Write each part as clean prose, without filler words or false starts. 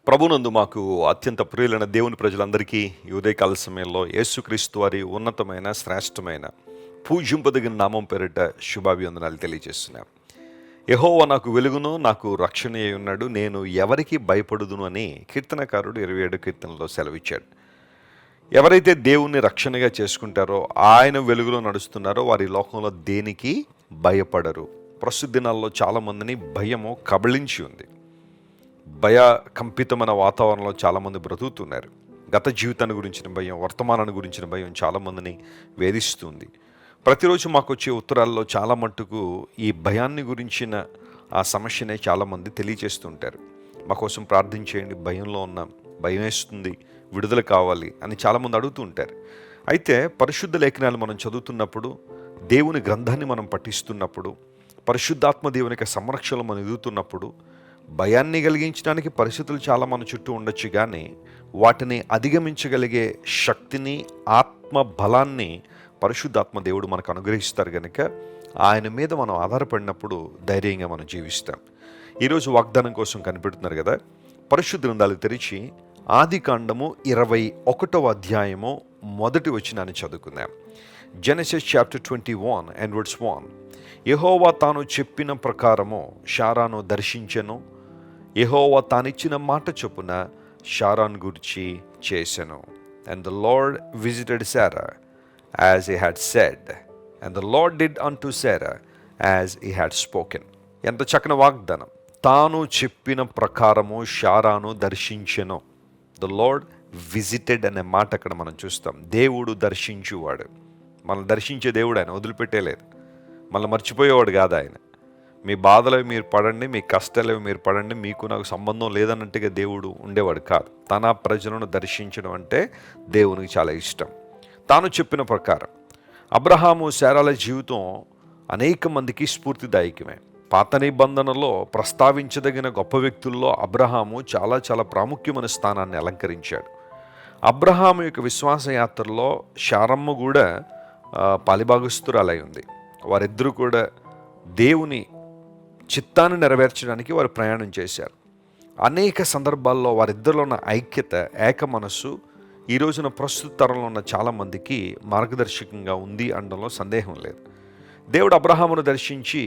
ప్రభునందు మాకు అత్యంత ప్రియులైన దేవుని ప్రజలందరికీ ఈ ఉదయకాల సమయంలో యేసుక్రీస్తు వారి ఉన్నతమైన శ్రేష్టమైన పూజింపదగిన నామం పేరిట శుభాభివందనాలు తెలియజేస్తున్నాం. యెహోవా నాకు వెలుగును, నాకు రక్షణ అయి ఉన్నాడు, నేను ఎవరికి భయపడుదును అని కీర్తనకారుడు 27 కీర్తనలో సెలవిచ్చాడు. ఎవరైతే దేవుణ్ణి రక్షణగా చేసుకుంటారో, ఆయన వెలుగులో నడుస్తున్నారో వారి లోకంలో దేనికి భయపడరు. ప్రస్తుత దినాల్లో చాలామందిని భయము కబళించి ఉంది. కంపితమైన వాతావరణంలో చాలామంది బ్రతుకుతున్నారు. గత జీవితాన్ని గురించిన భయం, వర్తమానాన్ని గురించిన భయం చాలామందిని వేధిస్తుంది. ప్రతిరోజు మాకు వచ్చే ఉత్తరాల్లో చాలా మట్టుకు ఈ భయాన్ని గురించిన ఆ సమస్యనే చాలామంది తెలియజేస్తుంటారు. మా కోసం ప్రార్థించేయండి, భయంలో ఉన్నాం, భయం వేస్తుంది, విడుదల కావాలి అని చాలామంది అడుగుతూ ఉంటారు. అయితే పరిశుద్ధ లేఖనాలు మనం చదువుతున్నప్పుడు, దేవుని గ్రంథాన్ని మనం పఠిస్తున్నప్పుడు, పరిశుద్ధాత్మ దేవుని యొక్క సంరక్షణలో మనం ఎదుగుతున్నప్పుడు భయాన్ని కలిగించడానికి పరిస్థితులు చాలా మన చుట్టూ ఉండొచ్చు, కానీ వాటిని అధిగమించగలిగే శక్తిని, ఆత్మ బలాన్ని పరిశుద్ధాత్మ దేవుడు మనకు అనుగ్రహిస్తారు. కనుక ఆయన మీద మనం ఆధారపడినప్పుడు ధైర్యంగా మనం జీవిస్తాం. ఈరోజు వాగ్దానం కోసం కనిపెడుతున్నారు కదా, పరిశుద్ధ గ్రంథాలు తెరిచి ఆదికాండము 21వ అధ్యాయము మొదటి వచనాన్ని చదువుకుందాం. Genesis chapter 21 and verse 1. యెహోవా తాను చెప్పిన ప్రకారము షారాను దర్శించెను. యెహోవా తానిచ్చిన మాట చొప్పున షారాన్ గురించి చేసెను. And the Lord visited Sarah as he had said, and the Lord did unto Sarah as he had spoken. ఎంత చక్కని వాగ్దానం. తాను చెప్పిన ప్రకారము షారాను దర్శించెను. The Lord visited అనే మాట అక్కడ మనం చూస్తాం. దేవుడు దర్శించువాడు. మనల్ని దర్శించే దేవుడు ఆయన, వదిలిపెట్టేలేదు. మనల్ని మర్చిపోయేవాడు కాదు ఆయన. మీ బాధలవి మీరు పడండి, మీ కష్టాలవి మీరు పడండి, మీకు నాకు సంబంధం లేదన్నట్టుగా దేవుడు ఉండేవాడు కాదు. తన ప్రజలను దర్శించడం అంటే దేవునికి చాలా ఇష్టం. తాను చెప్పిన ప్రకారం అబ్రహాము శారాల జీవితం అనేక మందికి స్ఫూర్తిదాయకమే. పాత నిబంధనలో ప్రస్తావించదగిన గొప్ప వ్యక్తుల్లో అబ్రహాము చాలా చాలా ప్రాముఖ్యమైన స్థానాన్ని అలంకరించాడు. అబ్రహాము యొక్క విశ్వాసయాత్రలో శారమ్మ కూడా పాలిభాగస్తురాలై ఉంది. వారిద్దరూ కూడా దేవుని చిత్తాన్ని నెరవేర్చడానికి వారు ప్రయాణం చేశారు. అనేక సందర్భాల్లో వారిద్దరిలో ఉన్న ఐక్యత, ఏక మనస్సు ఈ రోజున ప్రస్తుత తరంలో ఉన్న చాలామందికి మార్గదర్శకంగా ఉంది అనడంలో సందేహం లేదు. దేవుడు అబ్రహామును దర్శించి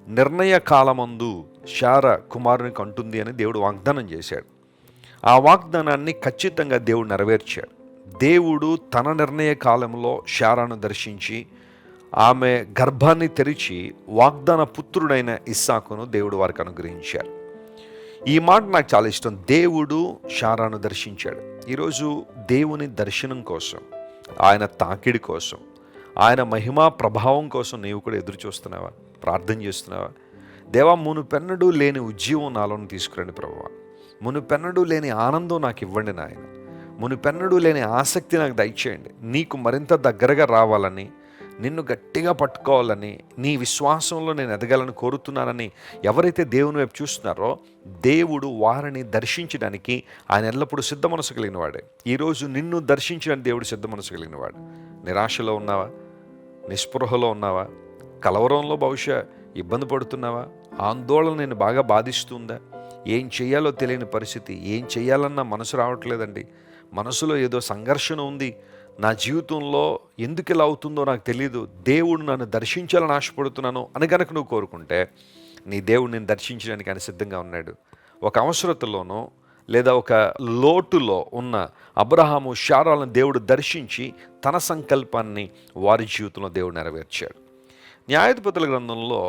నిర్ణయ కాలమందు శార కుమారుని కంటుంది అని దేవుడు వాగ్దానం చేశాడు. ఆ వాగ్దానాన్ని ఖచ్చితంగా దేవుడు నెరవేర్చాడు. దేవుడు తన నిర్ణయ కాలంలో శారాను దర్శించి ఆమె గర్భాన్ని తెరిచి వాగ్దాన పుత్రుడైన ఇస్సాకును దేవుడు వారికి అనుగ్రహించారు. ఈ మాట నాకు చాలా ఇష్టం. దేవుడు శారాను దర్శించాడు. ఈరోజు దేవుని దర్శనం కోసం, ఆయన తాకిడి కోసం, ఆయన మహిమా ప్రభావం కోసం నీవు కూడా ఎదురు చూస్తున్నావా? ప్రార్థన చేస్తున్నావా? దేవా, మునుపెన్నడూ లేని ఉజ్జీవం నాలోని తీసుకురండి ప్రభువా. మునుపెన్నడూ లేని ఆనందం నాకు ఇవ్వండి నాయన. మునుపెన్నడూ లేని ఆసక్తి నాకు దయచేయండి. నీకు మరింత దగ్గరగా రావాలని, నిన్ను గట్టిగా పట్టుకోవాలని, నీ విశ్వాసంలో నేను ఎదగాలని కోరుతున్నానని ఎవరైతే దేవుని వైపు చూస్తున్నారో దేవుడు వారిని దర్శించడానికి ఆయన ఎల్లప్పుడూ సిద్ధ మనసు కలిగిన వాడే. ఈరోజు నిన్ను దర్శించడానికి దేవుడు సిద్ధ మనసు కలిగిన వాడు. నిరాశలో ఉన్నావా? నిస్పృహలో ఉన్నావా? కలవరంలో బహుశా ఇబ్బంది పడుతున్నావా? ఆందోళన నేను బాగా బాధిస్తుందా? ఏం చేయాలో తెలియని పరిస్థితి, ఏం చేయాలన్నా మనసు రావట్లేదండి, మనసులో ఏదో సంఘర్షణ ఉంది, నా జీవితంలో ఎందుకు ఇలా అవుతుందో నాకు తెలియదు, దేవుడు నన్ను దర్శించాలని ఆశపడుతున్నాను అని కనుక నువ్వు కోరుకుంటే నీ దేవుడు నేను దర్శించడానికి ఆయన సిద్ధంగా ఉన్నాడు. ఒక అవసరతలోనో లేదా ఒక లోటులో ఉన్న అబ్రహాము శారాలను దేవుడు దర్శించి తన సంకల్పాన్ని వారి జీవితంలో దేవుడు నెరవేర్చాడు. న్యాయాధిపతుల గ్రంథంలో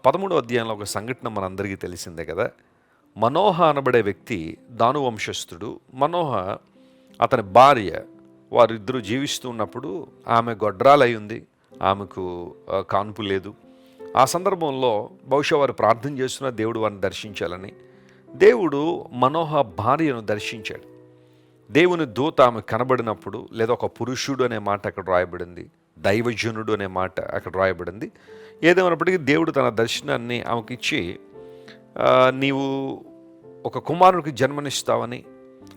13వ అధ్యాయంలో ఒక సంఘటన మనందరికీ తెలిసిందే కదా. మనోహ అనబడే వ్యక్తి దాను వంశస్థుడు. మనోహ అతని భార్య, వారిద్దరూ జీవిస్తూ ఉన్నప్పుడు ఆమె గొడ్రాలై ఉంది, ఆమెకు కాన్పు లేదు. ఆ సందర్భంలో బహుశా వారు ప్రార్థన చేస్తున్న దేవుడు వారిని దర్శించాలని దేవుడు మనోహ భార్యను దర్శించాడు. దేవుని దూత ఆమె కనబడినప్పుడు, లేదా ఒక పురుషుడు అనే మాట అక్కడ రాయబడింది, దైవజనుడు అనే మాట అక్కడ రాయబడింది. ఏదేమైనప్పటికీ దేవుడు తన దర్శనాన్ని ఆమెకి ఇచ్చి, నీవు ఒక కుమారుడికి జన్మనిస్తావని,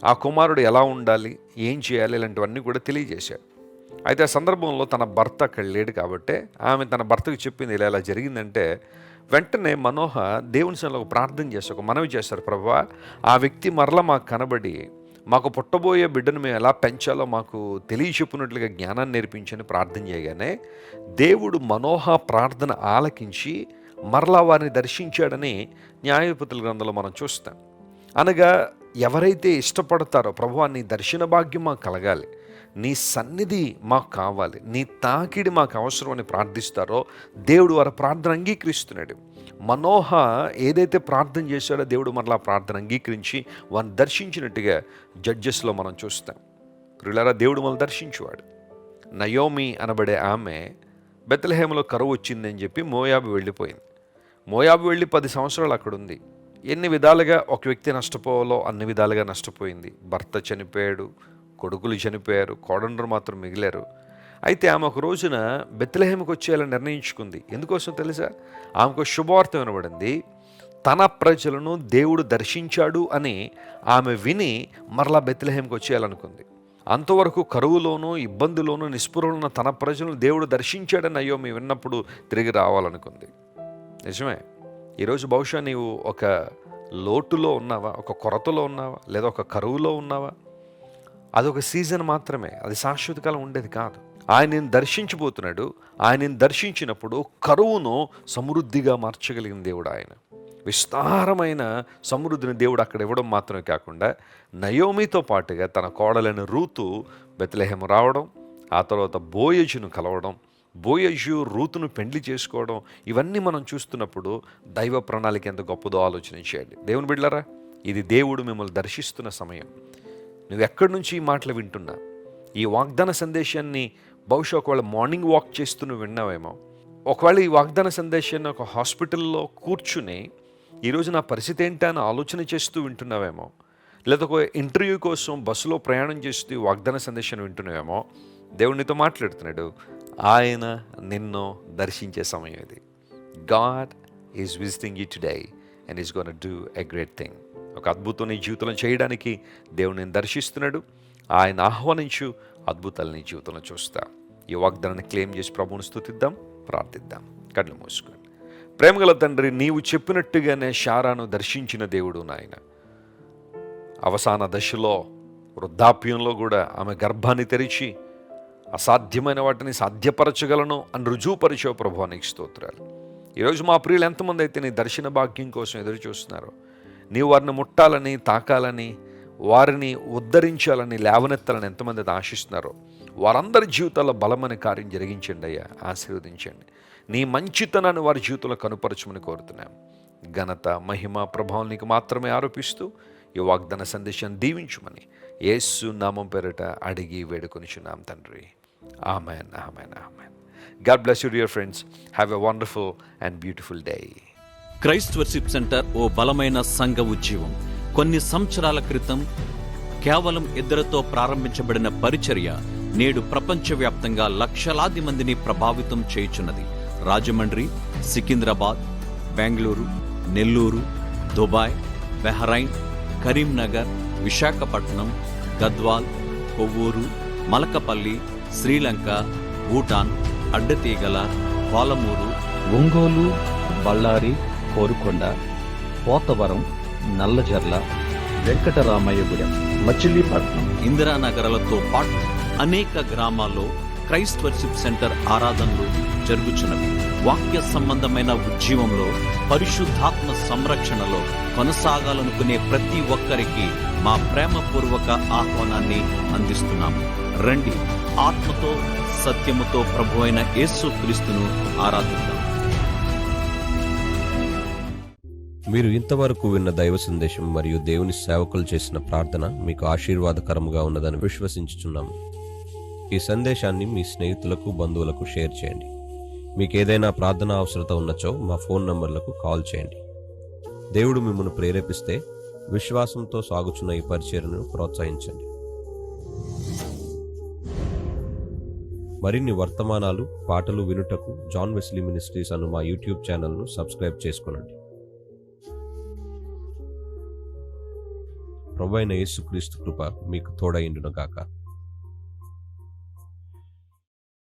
ఆ కుమారుడు ఎలా ఉండాలి, ఏం చేయాలి, ఇలాంటివన్నీ కూడా తెలియజేశాడు. అయితే ఆ సందర్భంలో తన భర్త అక్కడ లేడు కాబట్టి ఆమె తన భర్తకు చెప్పింది, ఇలా ఇలా జరిగిందంటే వెంటనే మనోహ దేవుని సన్నిధిలో ఒక ప్రార్థన చేస్తారు, ఒక మనవి చేస్తారు, ప్రభువా ఆ వ్యక్తి మరలా మాకు కనబడి మాకు పుట్టబోయే బిడ్డను మేము ఎలా పెంచాలో మాకు తెలియచెప్పున్నట్లుగా జ్ఞానాన్ని నేర్పించని ప్రార్థన చేయగానే దేవుడు మనోహ ప్రార్థన ఆలకించి మరలా వారిని దర్శించాడని న్యాయాధిపతుల గ్రంథంలో మనం చూస్తాం. అనగా ఎవరైతే ఇష్టపడతారో ప్రభువా నీ దర్శన భాగ్యం మాకు కలగాలి, నీ సన్నిధి మాకు కావాలి, నీ తాకిడి మాకు అవసరం అని ప్రార్థిస్తారో దేవుడు వారి ప్రార్థన అంగీకరిస్తున్నాడు. మనోహ ఏదైతే ప్రార్థన చేశాడో దేవుడు మరలా ప్రార్థన అంగీకరించి వారిని దర్శించినట్టుగా జడ్జెస్లో మనం చూస్తాం. ప్రియులారా, దేవుడు మనల్ని దర్శించువాడు. నయోమి అనబడే ఆమె బెత్లెహేములో కరువు వచ్చిందని చెప్పి మోయాబు వెళ్ళిపోయింది. మోయాబు వెళ్ళి 10 సంవత్సరాలు అక్కడ ఉంది. ఎన్ని విధాలుగా ఒక వ్యక్తి నష్టపోవాలో అన్ని విధాలుగా నష్టపోయింది. భర్త చనిపోయాడు, కొడుకులు చనిపోయారు, కోడండ్రు మాత్రం మిగిలారు. అయితే ఆమె ఒక రోజున బెత్లెహేముకు వచ్చేయాలని నిర్ణయించుకుంది. ఎందుకోసం తెలుసా? ఆమెకు శుభవార్త వినబడింది. తన ప్రజలను దేవుడు దర్శించాడు అని ఆమె విని మరలా బెత్లెహేముకు వచ్చేయాలనుకుంది. అంతవరకు కరువులోనూ ఇబ్బందులోనూ నిస్పృహలున్న తన ప్రజలను దేవుడు దర్శించాడని నయోమి విన్నప్పుడు తిరిగి రావాలనుకుంది. నిజమే, ఈరోజు బహుశా నీవు ఒక లోటులో ఉన్నావా, ఒక కొరతలో ఉన్నావా, లేదా ఒక కరువులో ఉన్నావా? అదొక సీజన్ మాత్రమే, అది శాశ్వతకాలం ఉండేది కాదు. ఆయనను దర్శించబోతున్నాడు. ఆయనను దర్శించినప్పుడు కరువును సమృద్ధిగా మార్చగలిగిన దేవుడు ఆయన. విస్తారమైన సమృద్ధిని దేవుడు అక్కడ ఇవ్వడం మాత్రమే కాకుండా నయోమితో పాటుగా తన కోడలైన రూతు బెత్లెహేము రావడం, ఆ తర్వాత బోయజును కలవడం, బోయజు రూతును పెండ్లి చేసుకోవడం, ఇవన్నీ మనం చూస్తున్నప్పుడు దైవ ప్రణాళిక ఎంత గొప్పదో ఆలోచన చేయండి. దేవుని బిడ్డలారా, ఇది దేవుడు మిమ్మల్ని దర్శిస్తున్న సమయం. నువ్వు ఎక్కడి నుంచి ఈ మాటలు వింటున్నా, ఈ వాగ్దాన సందేశాన్ని బహుశా ఒకవేళ మార్నింగ్ వాక్ చేస్తూ నువ్వు విన్నావేమో, ఒకవేళ ఈ వాగ్దాన సందేశాన్ని ఒక హాస్పిటల్లో కూర్చుని ఈరోజు నా పరిస్థితి ఏంటా అని ఆలోచన చేస్తూ వింటున్నావేమో, లేదా ఒక ఇంటర్వ్యూ కోసం బస్సులో ప్రయాణం చేస్తూ ఈ వాగ్దాన సందేశాన్ని వింటున్నావేమో, దేవునితో మాట్లాడుతున్నాడు. ఆయన నిన్ను దర్శించే సమయం ఇది. God is visiting you today and is gonna do a great thing. ఒక అద్భుతం నీ జీవితంలో చేయడానికి దేవుడు నేను దర్శిస్తున్నాడు. ఆయన ఆహ్వానించు, అద్భుతాలు నీ జీవితంలో చూస్తా. ఈ వాగ్దానాన్ని క్లెయిమ్ చేసి ప్రభువుని స్తుతిద్దాం, ప్రార్థిద్దాం. కళ్ళు మూసుకొని. ప్రేమగల తండ్రి, నీవు చెప్పినట్టుగానే శారాను దర్శించిన దేవుడు నాయన. అవసాన దశలో, వృద్ధాప్యంలో కూడా ఆమె గర్భాన్ని తెరిచి అసాధ్యమైన వాటిని సాధ్యపరచగలను అని రుజువుపరిచావు ప్రభువా, నీకు స్తోత్రాలు. ఈరోజు మా ప్రియులు ఎంతమంది అయితే నీ దర్శన భాగ్యం కోసం ఎదురు చూస్తున్నారో, నీవు వారిని ముట్టాలని, తాకాలని, వారిని ఉద్ధరించాలని, లేవనెత్తాలని ఎంతమంది అయితే ఆశిస్తున్నారో వారందరి జీవితాల్లో బలమైన కార్యం జరిగించండి అయ్యా, ఆశీర్వదించండి. నీ మంచితనాన్ని వారి జీవితంలో కనుపరచమని కోరుతున్నాం. ఘనత, మహిమ, ప్రభావం నీకు మాత్రమే ఆరోపిస్తూ ఈ వాగ్దాన సందేశాన్ని దీవించుమని యేసు నామం పేరిట అడిగి వేడుకొనిచున్నాం తండ్రి. Amen, amen, amen. God bless you dear friends. Have a wonderful and beautiful day. Christ worship centre ఓ బలమైన సంఘ ఉజ్జీవం. కొన్ని సంవత్సరాల క్రితం కేవలం 2 ప్రారంభించబడిన పరిచర్య నేడు ప్రపంచవ్యాప్తంగా లక్షలాది మందిని ప్రభావితం చేయుచున్నది. రాజమండ్రి, సికింద్రాబాద్, బెంగళూరు, నెల్లూరు, దుబాయ్, బెహ్రైన్, కరీంనగర్, విశాఖపట్నం, గద్వాల్, కొవ్వూరు, మలకపల్లి, శ్రీలంక, భూటాన్, అడ్డతీగల, పాలమూరు, ఒంగోలు, బళ్ళారి, కోరుకొండ, పోతవరం, నల్లజర్ల, వెంకటరామయ్యగూడెం, మచిలీపట్నం, ఇందిరానగర్లతో పాటు అనేక గ్రామాల్లో క్రైస్ట్ వర్షిప్ సెంటర్ ఆరాధనలు జరుగుచున్నవి. వాక్య సంబంధమైన ఉజ్జీవంలో, పరిశుద్ధాత్మ సంరక్షణలో కొనసాగాలనుకునే ప్రతి ఒక్కరికి మా ప్రేమపూర్వక ఆహ్వానాన్ని అందిస్తున్నాము. రండి, ఆత్మతో సత్యముతో ప్రభువైన యేసు క్రీస్తును ఆరాధిద్దాం. మీరు ఇంతవరకు విన్న దైవ సందేశం మరియు దేవుని సేవకులు చేసిన ప్రార్థన మీకు ఆశీర్వాదకరముగా ఉన్నదని విశ్వసించుచున్నాము. ఈ సందేశాన్ని మీ స్నేహితులకు, బంధువులకు షేర్ చేయండి. మీకు ఏదైనా ప్రార్థన అవసరత ఉన్నచో మా ఫోన్ నంబర్లకు కాల్ చేయండి. దేవుడు మిమ్మల్ని ప్రేరేపిస్తే విశ్వాసంతో సాగుచున్న ఈ పరిచర్యను ప్రోత్సహించండి. మరిన్ని వర్తమానాలు, పాటలు వినుటకు జాన్ వెస్లీ మినిస్ట్రీస్ అను మా యూట్యూబ్ ఛానల్ను సబ్స్క్రైబ్ చేసుకొనండి. ప్రభువైన యేసుక్రీస్తు కృప మీకు తోడైండును గాక.